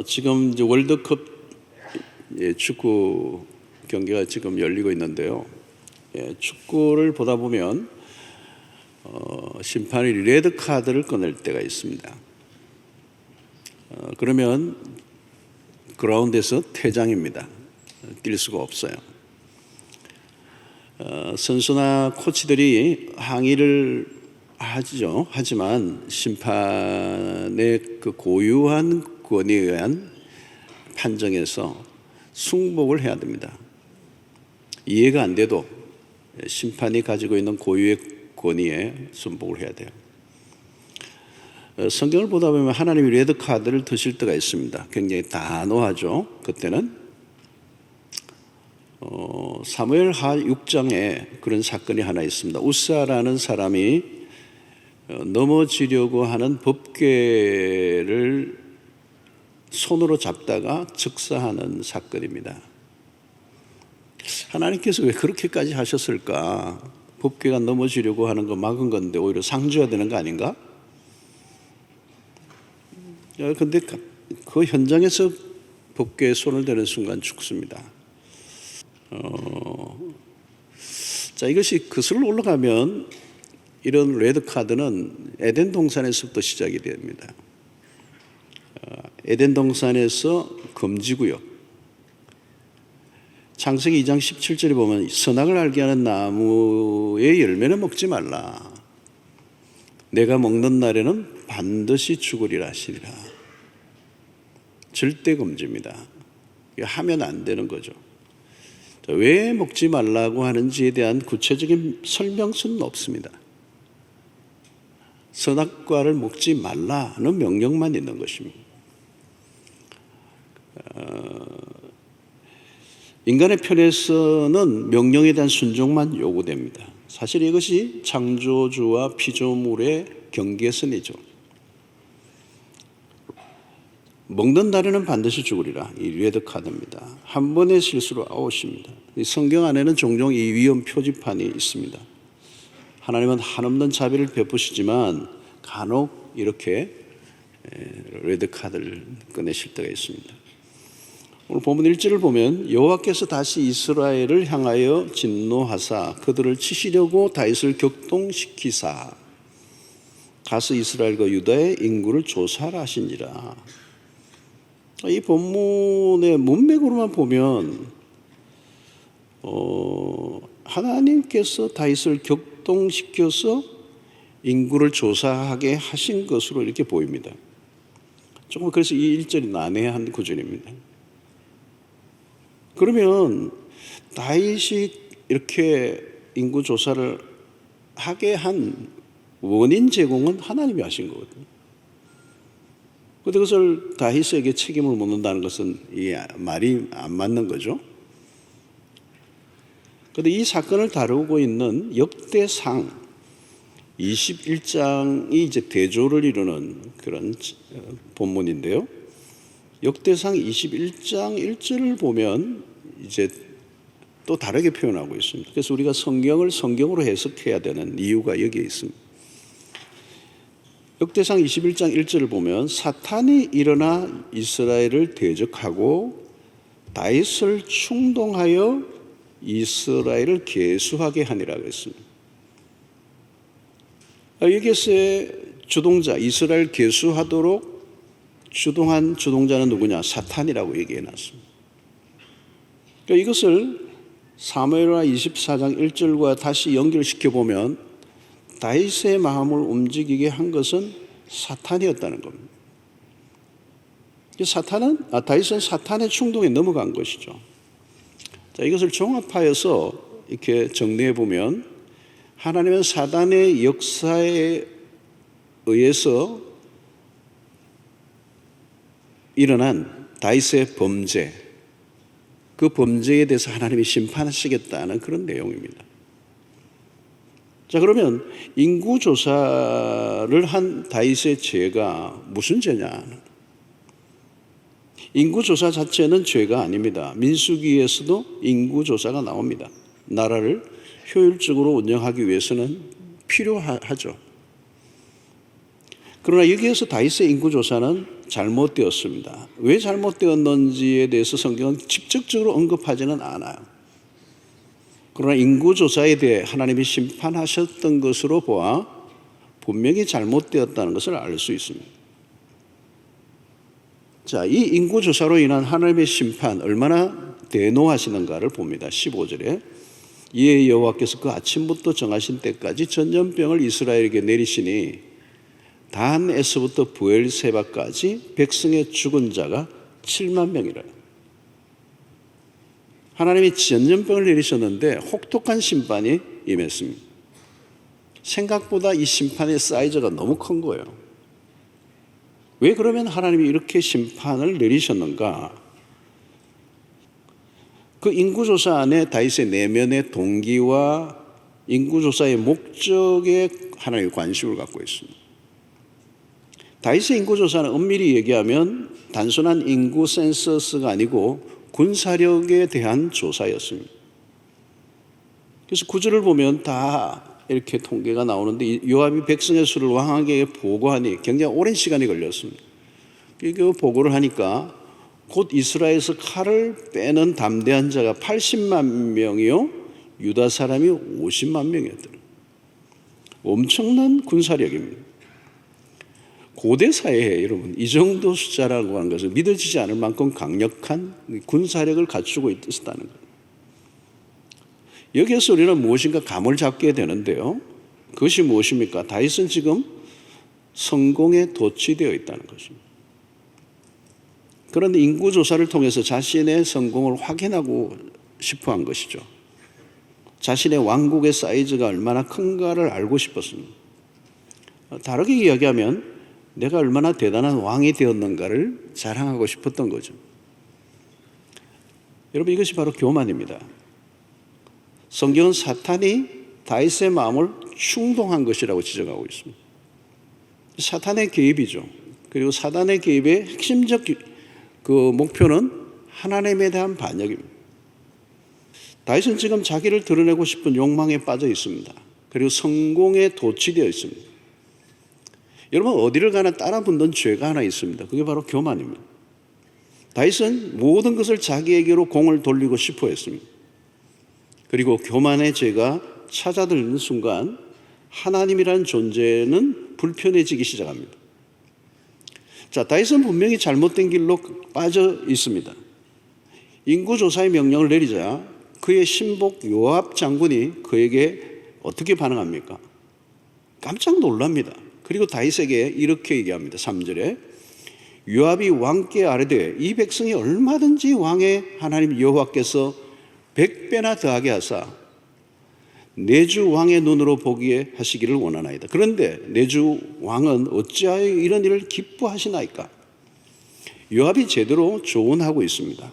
지금 이제 월드컵 축구 경기가 지금 열리고 있는데요. 축구를 보다 보면 심판이 레드 카드를 꺼낼 때가 있습니다. 그러면 그라운드에서 퇴장입니다. 뛸 수가 없어요. 선수나 코치들이 항의를 하죠. 하지만 심판의 그 고유한 권위에 의한 판정에서 승복을 해야 됩니다. 이해가 안 돼도 심판이 가지고 있는 고유의 권위에 순복을 해야 돼요. 성경을 보다 보면 하나님이 레드카드를 드실 때가 있습니다. 굉장히 단호하죠. 그때는 사무엘하 6장에 그런 사건이 하나 있습니다. 우사라는 사람이 넘어지려고 하는 법궤를 손으로 잡다가 즉사하는 사건입니다. 하나님께서 왜 그렇게까지 하셨을까? 법궤가 넘어지려고 하는 거 막은 건데 오히려 상 줘야 되는 거 아닌가? 근데 그 현장에서 법궤에 손을 대는 순간 죽습니다. 자, 이것이 거슬러 올라가면 이런 레드카드는 에덴 동산에서부터 시작이 됩니다. 에덴 동산에서 금지구역. 창세기 2장 17절에 보면 선악을 알게 하는 나무의 열매는 먹지 말라. 내가 먹는 날에는 반드시 죽으리라 하시니라. 절대 금지입니다. 하면 안 되는 거죠. 왜 먹지 말라고 하는지에 대한 구체적인 설명서는 없습니다. 선악과를 먹지 말라는 명령만 있는 것입니다. 인간의 편에서는 명령에 대한 순종만 요구됩니다. 사실 이것이 창조주와 피조물의 경계선이죠. 먹는 날에는 반드시 죽으리라. 이 레드카드입니다. 한 번의 실수로 아웃입니다. 성경 안에는 종종 이 위험 표지판이 있습니다. 하나님은 한없는 자비를 베푸시지만 간혹 이렇게 레드카드를 꺼내실 때가 있습니다. 오늘 본문 1절을 보면 여호와께서 다시 이스라엘을 향하여 진노하사 그들을 치시려고 다윗을 격동시키사 가서 이스라엘과 유다의 인구를 조사하라 하시니라. 이 본문의 문맥으로만 보면 하나님께서 다윗을 격동시켜서 인구를 조사하게 하신 것으로 이렇게 보입니다. 조금 그래서 이 1절이 난해한 구절입니다. 그러면 다윗이 이렇게 인구 조사를 하게 한 원인 제공은 하나님이 하신 거거든요. 그런데 그것을 다윗에게 책임을 묻는다는 것은 이 말이 안 맞는 거죠. 그런데 이 사건을 다루고 있는 역대상 21장이 이제 대조를 이루는 그런 본문인데요. 역대상 21장 1절을 보면 이제 또 다르게 표현하고 있습니다. 그래서 우리가 성경을 성경으로 해석해야 되는 이유가 여기에 있습니다. 역대상 21장 1절을 보면 사탄이 일어나 이스라엘을 대적하고 다윗을 충동하여 이스라엘을 계수하게 하니라 그랬습니다. 여기에서의 주동자, 이스라엘 계수하도록 주동한 주동자는 누구냐? 사탄이라고 얘기해 놨습니다. 그러니까 이것을 사무엘하 24장 1절과 다시 연결시켜 보면 다윗의 마음을 움직이게 한 것은 사탄이었다는 겁니다. 다윗은 사탄의 충동에 넘어간 것이죠. 자, 이것을 종합하여서 이렇게 정리해 보면 하나님은 사단의 역사에 의해서 일어난 다윗의 범죄, 그 범죄에 대해서 하나님이 심판하시겠다는 그런 내용입니다. 자, 그러면 인구조사를 한 다윗의 죄가 무슨 죄냐? 인구조사 자체는 죄가 아닙니다. 민수기에서도 인구조사가 나옵니다. 나라를 효율적으로 운영하기 위해서는 필요하죠. 그러나 여기에서 다윗의 인구조사는 잘못되었습니다. 왜 잘못되었는지에 대해서 성경은 직접적으로 언급하지는 않아요. 그러나 인구조사에 대해 하나님이 심판하셨던 것으로 보아 분명히 잘못되었다는 것을 알 수 있습니다. 자, 이 인구조사로 인한 하나님의 심판 얼마나 대노하시는가를 봅니다. 15절에 이에 여호와께서 그 아침부터 정하신 때까지 전염병을 이스라엘에게 내리시니 단에서부터 부엘세바까지 백성의 죽은 자가 7만 명이라. 하나님이 전염병을 내리셨는데 혹독한 심판이 임했습니다. 생각보다 이 심판의 사이즈가 너무 큰 거예요. 왜 그러면 하나님이 이렇게 심판을 내리셨는가? 그 인구조사 안에 다윗의 내면의 동기와 인구조사의 목적에 하나님이 관심을 갖고 있습니다. 다윗의 인구조사는 엄밀히 얘기하면 단순한 인구 센서스가 아니고 군사력에 대한 조사였습니다. 그래서 구절을 보면 다 이렇게 통계가 나오는데 요압이 백성의 수를 왕에게 보고하니 굉장히 오랜 시간이 걸렸습니다. 그 보고를 하니까 곧 이스라엘에서 칼을 빼는 담대한 자가 80만 명이요 유다 사람이 50만 명이었더라고요. 엄청난 군사력입니다. 고대 사회에 여러분 이 정도 숫자라고 하는 것은 믿어지지 않을 만큼 강력한 군사력을 갖추고 있었다는 거예요. 여기에서 우리는 무엇인가 감을 잡게 되는데요. 그것이 무엇입니까? 다윗은 지금 성공에 도취되어 있다는 것입니다. 그런데 인구조사를 통해서 자신의 성공을 확인하고 싶어 한 것이죠. 자신의 왕국의 사이즈가 얼마나 큰가를 알고 싶었습니다. 다르게 이야기하면 내가 얼마나 대단한 왕이 되었는가를 자랑하고 싶었던 거죠. 여러분 이것이 바로 교만입니다. 성경은 사탄이 다윗의 마음을 충동한 것이라고 지적하고 있습니다. 사탄의 개입이죠. 그리고 사탄의 개입의 핵심적 그 목표는 하나님에 대한 반역입니다. 다윗은 지금 자기를 드러내고 싶은 욕망에 빠져 있습니다. 그리고 성공에 도취되어 있습니다. 여러분 어디를 가나 따라 붙는 죄가 하나 있습니다. 그게 바로 교만입니다. 다윗은 모든 것을 자기에게로 공을 돌리고 싶어 했습니다. 그리고 교만의 죄가 찾아들는 순간 하나님이라는 존재는 불편해지기 시작합니다. 자, 다윗은 분명히 잘못된 길로 빠져 있습니다. 인구조사의 명령을 내리자 그의 신복 요압 장군이 그에게 어떻게 반응합니까? 깜짝 놀랍니다. 그리고 다윗에게 이렇게 얘기합니다. 3절에 요압이 왕께 아뢰되 이 백성이 얼마든지 왕의 하나님 여호와께서 100배나 더하게 하사 내 주 왕의 눈으로 보기에 하시기를 원하나이다. 그런데 내 주 왕은 어찌하여 이런 일을 기뻐하시나이까? 요압이 제대로 조언하고 있습니다.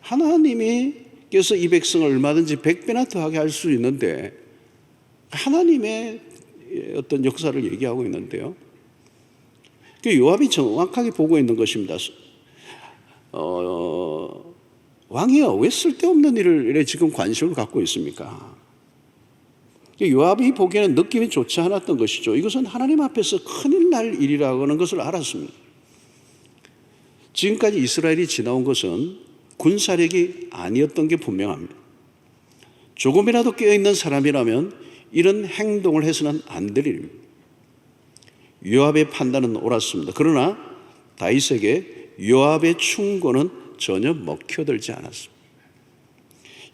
하나님께서 이 백성을 얼마든지 100배나 더하게 할 수 있는데 하나님의 어떤 역사를 얘기하고 있는데요. 요압이 정확하게 보고 있는 것입니다. 왕이여 왜 쓸데없는 일에 지금 관심을 갖고 있습니까? 요압이 보기에는 느낌이 좋지 않았던 것이죠. 이것은 하나님 앞에서 큰일 날 일이라고 하는 것을 알았습니다. 지금까지 이스라엘이 지나온 것은 군사력이 아니었던 게 분명합니다. 조금이라도 깨어있는 사람이라면 이런 행동을 해서는 안 될 일입니다. 요압의 판단은 옳았습니다. 그러나 다윗에게 요압의 충고는 전혀 먹혀들지 않았습니다.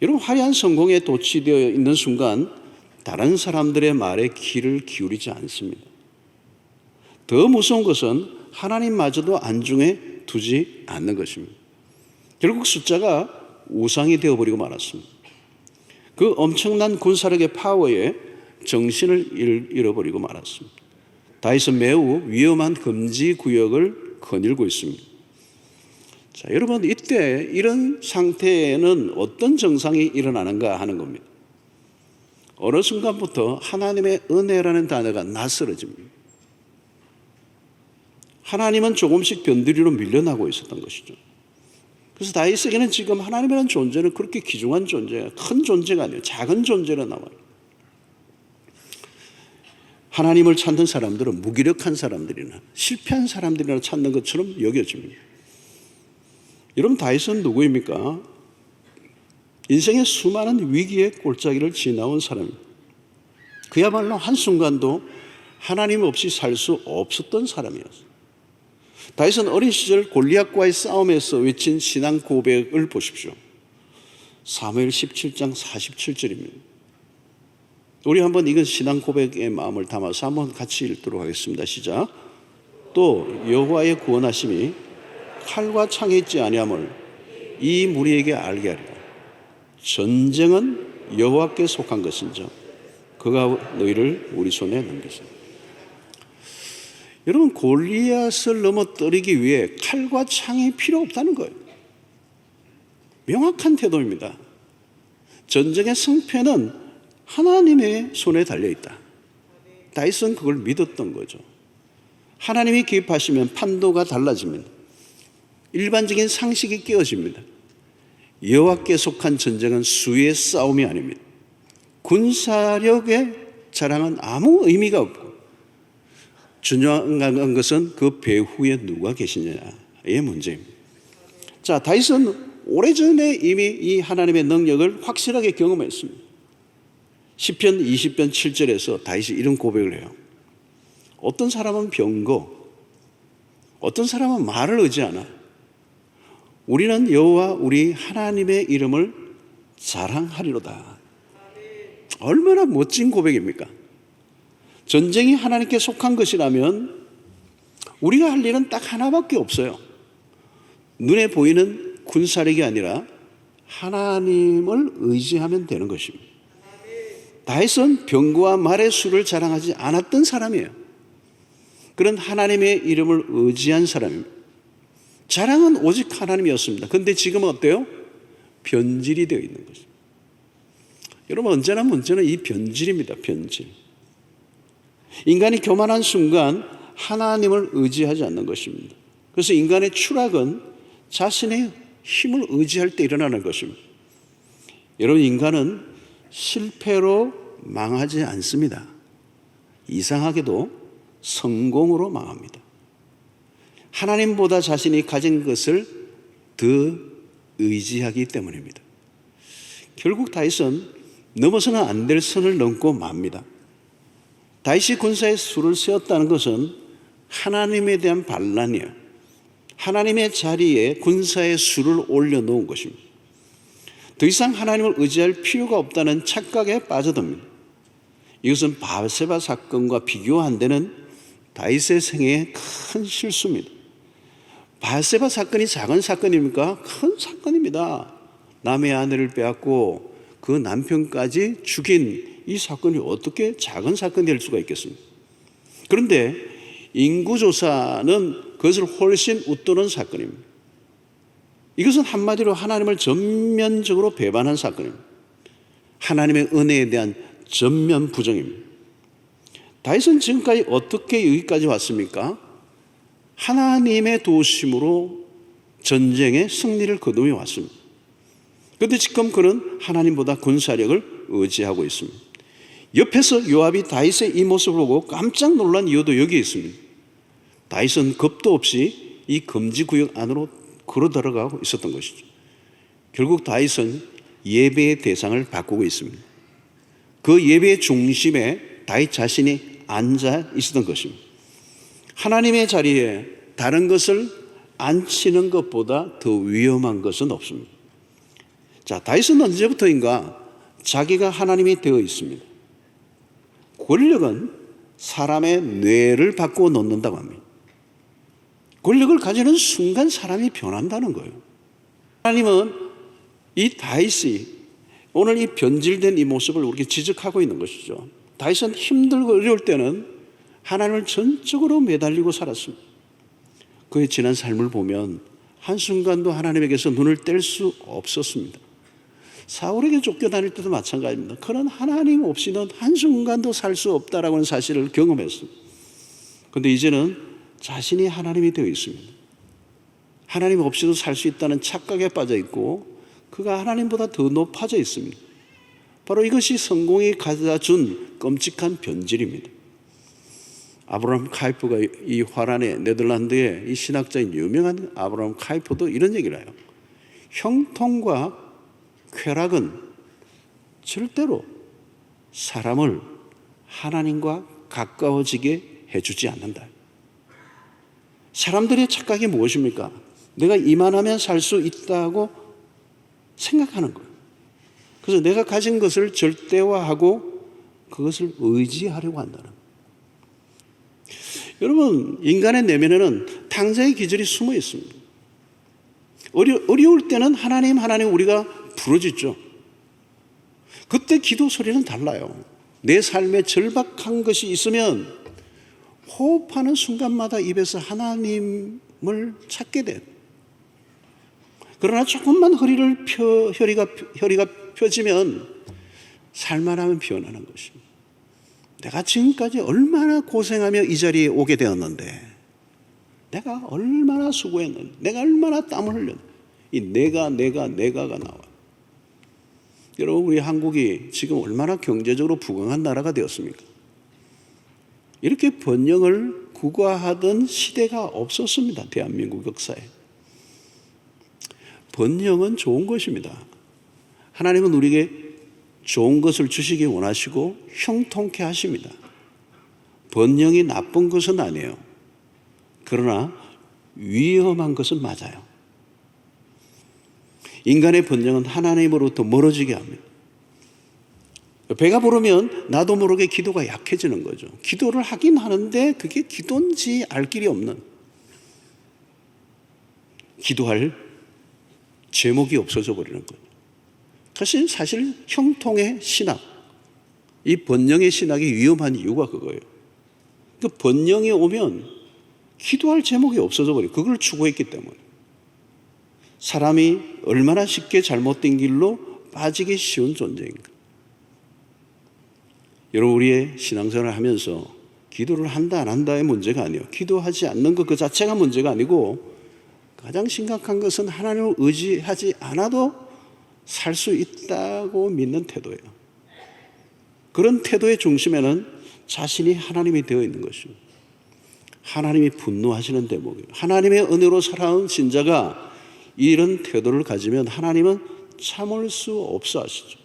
여러분 화려한 성공에 도취되어 있는 순간 다른 사람들의 말에 귀를 기울이지 않습니다. 더 무서운 것은 하나님마저도 안중에 두지 않는 것입니다. 결국 숫자가 우상이 되어버리고 말았습니다. 그 엄청난 군사력의 파워에 정신을 잃어버리고 말았습니다. 다윗은 매우 위험한 금지 구역을 거닐고 있습니다. 자, 여러분 이때 이런 상태에는 어떤 정상이 일어나는가 하는 겁니다. 어느 순간부터 하나님의 은혜라는 단어가 낯설어집니다. 하나님은 조금씩 변두리로 밀려나고 있었던 것이죠. 그래서 다윗에게는 지금 하나님이라는 존재는 그렇게 귀중한 존재가 큰 존재가 아니에요. 작은 존재로 나와요. 하나님을 찾는 사람들은 무기력한 사람들이나 실패한 사람들이나 찾는 것처럼 여겨집니다. 여러분, 다윗은 누구입니까? 인생의 수많은 위기의 골짜기를 지나온 사람입니다. 그야말로 한순간도 하나님 없이 살 수 없었던 사람이었어요. 다윗은 어린 시절 골리앗과의 싸움에서 외친 신앙 고백을 보십시오. 사무엘 17장 47절입니다. 우리 한번 이건 신앙 고백의 마음을 담아서 한번 같이 읽도록 하겠습니다. 시작. 또 여호와의 구원하심이 칼과 창에 있지 아니함을 이 무리에게 알게 하리라. 전쟁은 여호와께 속한 것인즉 그가 너희를 우리 손에 넘기시리라. 여러분, 골리앗을 넘어뜨리기 위해 칼과 창이 필요 없다는 거예요. 명확한 태도입니다. 전쟁의 승패는 하나님의 손에 달려있다. 다윗은 그걸 믿었던 거죠. 하나님이 개입하시면 판도가 달라집니다. 일반적인 상식이 깨어집니다. 여호와께 속한 전쟁은 수의 싸움이 아닙니다. 군사력의 자랑은 아무 의미가 없고 중요한 것은 그 배후에 누가 계시냐의 문제입니다. 자, 다윗은 오래전에 이미 이 하나님의 능력을 확실하게 경험했습니다. 시편 20편 7절에서 다윗이 이런 고백을 해요. 어떤 사람은 병거, 어떤 사람은 말을 의지하나 우리는 여호와 우리 하나님의 이름을 자랑하리로다. 얼마나 멋진 고백입니까? 전쟁이 하나님께 속한 것이라면 우리가 할 일은 딱 하나밖에 없어요. 눈에 보이는 군사력이 아니라 하나님을 의지하면 되는 것입니다. 다윗은 병거와 말의 수를 자랑하지 않았던 사람이에요. 그런 하나님의 이름을 의지한 사람입니다. 자랑은 오직 하나님이었습니다. 그런데 지금은 어때요? 변질이 되어 있는 것입니다. 여러분, 언제나 문제는 이 변질입니다. 변질. 인간이 교만한 순간 하나님을 의지하지 않는 것입니다. 그래서 인간의 추락은 자신의 힘을 의지할 때 일어나는 것입니다. 여러분, 인간은 실패로 망하지 않습니다. 이상하게도 성공으로 망합니다. 하나님보다 자신이 가진 것을 더 의지하기 때문입니다. 결국 다윗은 넘어서는 안 될 선을 넘고 맙니다. 다윗이 군사의 수를 세웠다는 것은 하나님에 대한 반란이에요. 하나님의 자리에 군사의 수를 올려놓은 것입니다. 더 이상 하나님을 의지할 필요가 없다는 착각에 빠져듭니다. 이것은 바세바 사건과 비교 안 되는 다윗의 생애의 큰 실수입니다. 바세바 사건이 작은 사건입니까? 큰 사건입니다. 남의 아내를 빼앗고 그 남편까지 죽인 이 사건이 어떻게 작은 사건이 될 수가 있겠습니까? 그런데 인구조사는 그것을 훨씬 웃도는 사건입니다. 이것은 한마디로 하나님을 전면적으로 배반한 사건입니다. 하나님의 은혜에 대한 전면 부정입니다. 다윗은 지금까지 어떻게 여기까지 왔습니까? 하나님의 도우심으로 전쟁의 승리를 거두어 왔습니다. 그런데 지금 그는 하나님보다 군사력을 의지하고 있습니다. 옆에서 요압이 다윗의 이 모습을 보고 깜짝 놀란 이유도 여기에 있습니다. 다윗은 겁도 없이 이 금지구역 안으로 걸어 들어가고 있었던 것이죠. 결국 다윗은 예배의 대상을 바꾸고 있습니다. 그 예배의 중심에 다윗 자신이 앉아 있었던 것입니다. 하나님의 자리에 다른 것을 앉히는 것보다 더 위험한 것은 없습니다. 자, 다윗은 언제부터인가 자기가 하나님이 되어 있습니다. 권력은 사람의 뇌를 바꾸어 놓는다고 합니다. 권력을 가지는 순간 사람이 변한다는 거예요. 하나님은 이 다윗이 오늘 이 변질된 이 모습을 우리에게 지적하고 있는 것이죠. 다윗은 힘들고 어려울 때는 하나님을 전적으로 매달리고 살았습니다. 그의 지난 삶을 보면 한순간도 하나님에게서 눈을 뗄 수 없었습니다. 사울에게 쫓겨다닐 때도 마찬가지입니다. 그런 하나님 없이는 한순간도 살 수 없다라는 사실을 경험했습니다. 그런데 이제는 자신이 하나님이 되어 있습니다. 하나님 없이도 살 수 있다는 착각에 빠져 있고 그가 하나님보다 더 높아져 있습니다. 바로 이것이 성공이 가져다 준 끔찍한 변질입니다. 아브라함 카이프가 이 화란의 네덜란드의 이 신학자인 유명한 아브라함 카이프도 이런 얘기를 해요. 형통과 쾌락은 절대로 사람을 하나님과 가까워지게 해주지 않는다. 사람들의 착각이 무엇입니까? 내가 이만하면 살 수 있다고 생각하는 거예요. 그래서 내가 가진 것을 절대화하고 그것을 의지하려고 한다는 거예요. 여러분, 인간의 내면에는 탕자의 기질이 숨어 있습니다. 어려울 때는 하나님 우리가 부르짖죠. 그때 기도 소리는 달라요. 내 삶에 절박한 것이 있으면 호흡하는 순간마다 입에서 하나님을 찾게 돼요. 그러나 조금만 혈이가 펴지면 살만하면 변하는 것입니다. 내가 지금까지 얼마나 고생하며 이 자리에 오게 되었는데, 내가 얼마나 수고했는데, 내가 얼마나 땀을 흘렸는데, 이 내가가 나와요. 여러분, 우리 한국이 지금 얼마나 경제적으로 부강한 나라가 되었습니까? 이렇게 번영을 구가하던 시대가 없었습니다. 대한민국 역사에. 번영은 좋은 것입니다. 하나님은 우리에게 좋은 것을 주시기 원하시고 형통케 하십니다. 번영이 나쁜 것은 아니에요. 그러나 위험한 것은 맞아요. 인간의 번영은 하나님으로부터 멀어지게 합니다. 배가 부르면 나도 모르게 기도가 약해지는 거죠. 기도를 하긴 하는데 그게 기도인지 알 길이 없는, 기도할 제목이 없어져 버리는 거죠. 사실 형통의 신학, 이 번영의 신학이 위험한 이유가 그거예요. 그 번영이 오면 기도할 제목이 없어져 버려요. 그걸 추구했기 때문에. 사람이 얼마나 쉽게 잘못된 길로 빠지기 쉬운 존재인가. 여러분, 우리의 신앙생활을 하면서 기도를 한다 안 한다의 문제가 아니에요. 기도하지 않는 것 그 자체가 문제가 아니고, 가장 심각한 것은 하나님을 의지하지 않아도 살 수 있다고 믿는 태도예요. 그런 태도의 중심에는 자신이 하나님이 되어 있는 것입니다. 하나님이 분노하시는 대목이에요. 하나님의 은혜로 살아온 신자가 이런 태도를 가지면 하나님은 참을 수 없어 하시죠.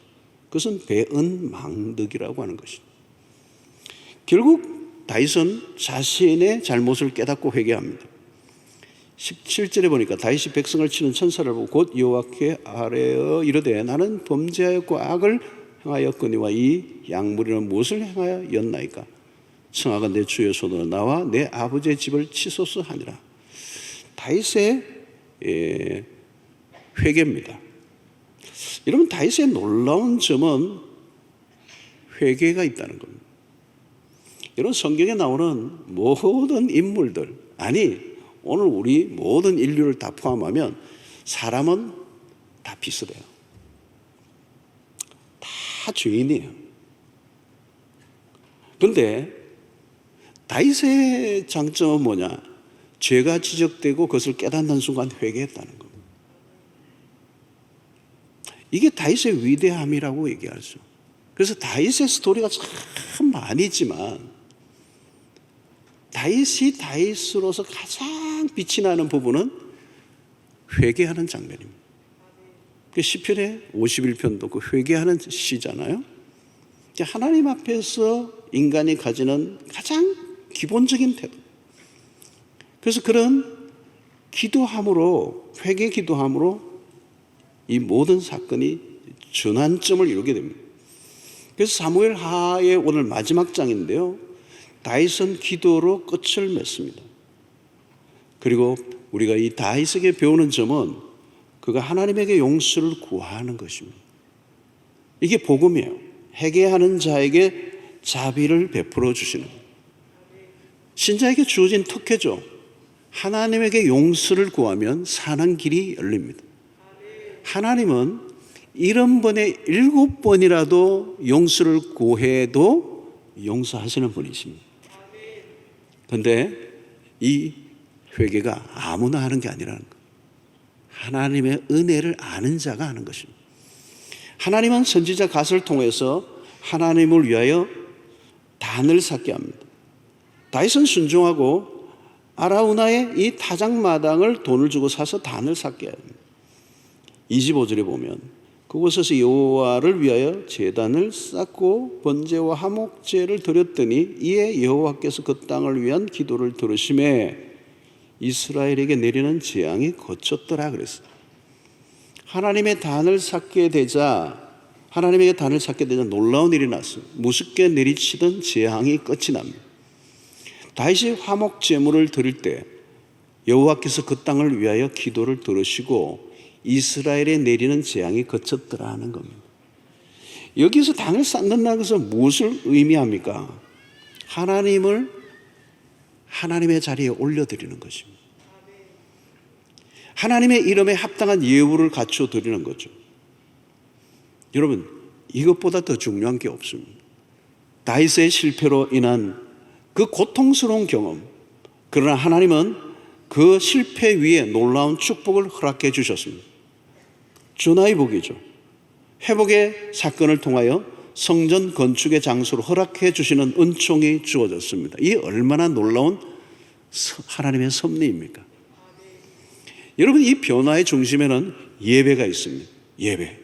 그것은 배은망덕이라고 하는 것입니다. 결국 다윗은 자신의 잘못을 깨닫고 회개합니다. 17절에 보니까 다윗이 백성을 치는 천사를 보고 곧 여호와께 아뢰어 이르되 나는 범죄하였고 악을 행하였거니와 이 양무리는 무엇을 행하였나이까? 청하건 내 주의 손으로 나와 내 아버지의 집을 치소서 하니라. 다윗의 회개입니다. 여러분, 다윗의 놀라운 점은 회개가 있다는 겁니다. 여러분, 성경에 나오는 모든 인물들, 아니 오늘 우리 모든 인류를 다 포함하면 사람은 다 비슷해요. 다 죄인이에요. 그런데 다윗의 장점은 뭐냐? 죄가 지적되고 그것을 깨닫는 순간 회개했다는 겁니다. 이게 다윗의 위대함이라고 얘기하죠. 그래서 다윗의 스토리가 참 많이 있지만 다윗이 다윗으로서 가장 빛이 나는 부분은 회개하는 장면입니다. 그 시편의 51편도 그 회개하는 시잖아요. 하나님 앞에서 인간이 가지는 가장 기본적인 태도. 그래서 그런 기도함으로, 회개 기도함으로 이 모든 사건이 전환점을 이루게 됩니다. 그래서 사무엘 하의 오늘 마지막 장인데요, 다윗은 기도로 끝을 맺습니다. 그리고 우리가 이 다윗에게 배우는 점은 그가 하나님에게 용서를 구하는 것입니다. 이게 복음이에요. 회개하는 자에게 자비를 베풀어 주시는 거예요. 신자에게 주어진 특혜죠. 하나님에게 용서를 구하면 사는 길이 열립니다. 하나님은 70번에 7번이라도 용서를 구해도 용서하시는 분이십니다. 그런데 이 회개가 아무나 하는 게 아니라는 거예요. 하나님의 은혜를 아는 자가 하는 것입니다. 하나님은 선지자 갓을 통해서 하나님을 위하여 단을 삭게 합니다. 다윗은 순종하고 아라우나의 이 타작마당을 돈을 주고 사서 단을 샀게 합니다. 25절에 보면 그곳에서 여호와를 위하여 제단을 쌓고 번제와 화목제를 드렸더니 이에 여호와께서 그 땅을 위한 기도를 들으심에 이스라엘에게 내리는 재앙이 그쳤더라 그랬어요. 하나님의 단을 쌓게 되자 놀라운 일이 났어요. 무섭게 내리치던 재앙이 끝이 납니다. 다윗이 화목 제물을 드릴 때 여호와께서 그 땅을 위하여 기도를 들으시고 이스라엘에 내리는 재앙이 그쳤더라 하는 겁니다. 여기서 단을 쌓는다는 것은 무엇을 의미합니까? 하나님의 자리에 올려드리는 것입니다. 하나님의 이름에 합당한 예우를 갖춰 드리는 거죠. 여러분, 이것보다 더 중요한 게 없습니다. 다윗의 실패로 인한 그 고통스러운 경험, 그러나 하나님은 그 실패 위에 놀라운 축복을 허락해 주셨습니다. 주나의 복이죠. 회복의 사건을 통하여 성전 건축의 장소로 허락해 주시는 은총이 주어졌습니다. 이 얼마나 놀라운 하나님의 섭리입니까? 여러분, 이 변화의 중심에는 예배가 있습니다. 예배.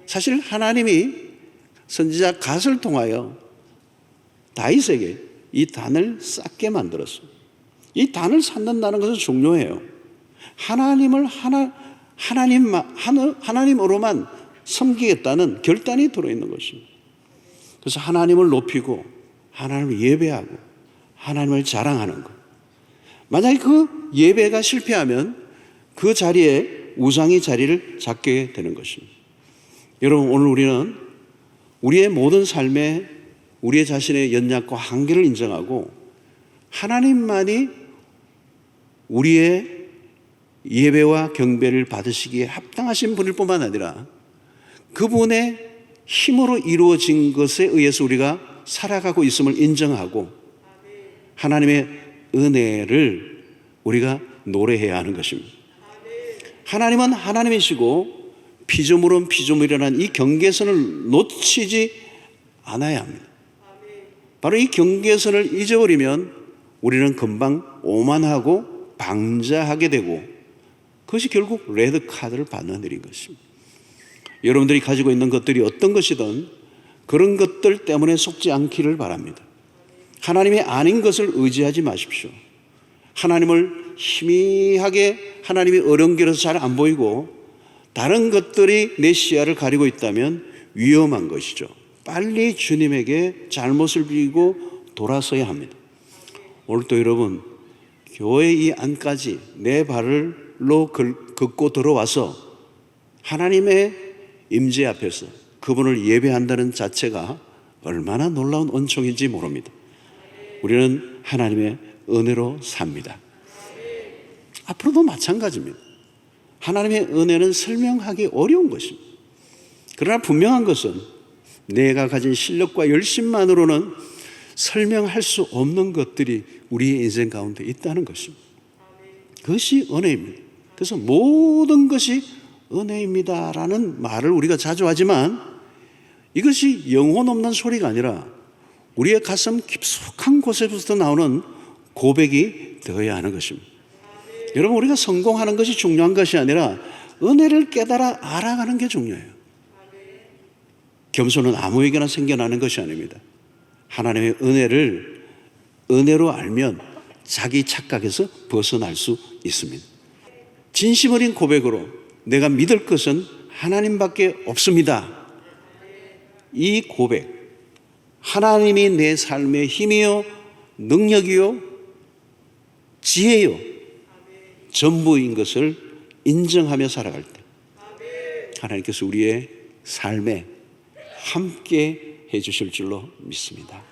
사실 하나님이 선지자 갓을 통하여 다윗에게 이 단을 쌓게 만들었어요. 이 단을 쌓는다는 것은 중요해요. 하나님으로만 섬기겠다는 결단이 들어있는 것입니다. 그래서 하나님을 높이고 하나님을 예배하고 하나님을 자랑하는 것. 만약에 그 예배가 실패하면 그 자리에 우상이 자리를 잡게 되는 것입니다. 여러분, 오늘 우리는 우리의 모든 삶에 우리의 자신의 연약과 한계를 인정하고 하나님만이 우리의 예배와 경배를 받으시기에 합당하신 분일 뿐만 아니라 그분의 힘으로 이루어진 것에 의해서 우리가 살아가고 있음을 인정하고 하나님의 은혜를 우리가 노래해야 하는 것입니다. 하나님은 하나님이시고 피조물은 피조물이라는 이 경계선을 놓치지 않아야 합니다. 바로 이 경계선을 잊어버리면 우리는 금방 오만하고 방자하게 되고 그것이 결국 레드카드를 받는 일인 것입니다. 여러분들이 가지고 있는 것들이 어떤 것이든 그런 것들 때문에 속지 않기를 바랍니다. 하나님이 아닌 것을 의지하지 마십시오. 하나님을 희미하게 하나님이 어려운길에서 잘 안 보이고 다른 것들이 내 시야를 가리고 있다면 위험한 것이죠. 빨리 주님에게 잘못을 비고 돌아서야 합니다. 오늘도 여러분, 교회 이 안까지 내 발로 걷고 들어와서 하나님의 임재 앞에서 그분을 예배한다는 자체가 얼마나 놀라운 은총인지 모릅니다. 우리는 하나님의 은혜로 삽니다. 앞으로도 마찬가지입니다. 하나님의 은혜는 설명하기 어려운 것입니다. 그러나 분명한 것은 내가 가진 실력과 열심만으로는 설명할 수 없는 것들이 우리의 인생 가운데 있다는 것입니다. 그것이 은혜입니다. 그래서 모든 것이 은혜입니다라는 말을 우리가 자주 하지만 이것이 영혼 없는 소리가 아니라 우리의 가슴 깊숙한 곳에서부터 나오는 고백이 되어야 하는 것입니다. 여러분, 우리가 성공하는 것이 중요한 것이 아니라 은혜를 깨달아 알아가는 게 중요해요. 겸손은 아무에게나 생겨나는 것이 아닙니다. 하나님의 은혜로 알면 자기 착각에서 벗어날 수 있습니다. 진심 어린 고백으로 내가 믿을 것은 하나님밖에 없습니다. 이 고백, 하나님이 내 삶의 힘이요, 능력이요, 지혜요, 전부인 것을 인정하며 살아갈 때 하나님께서 우리의 삶에 함께 해주실 줄로 믿습니다.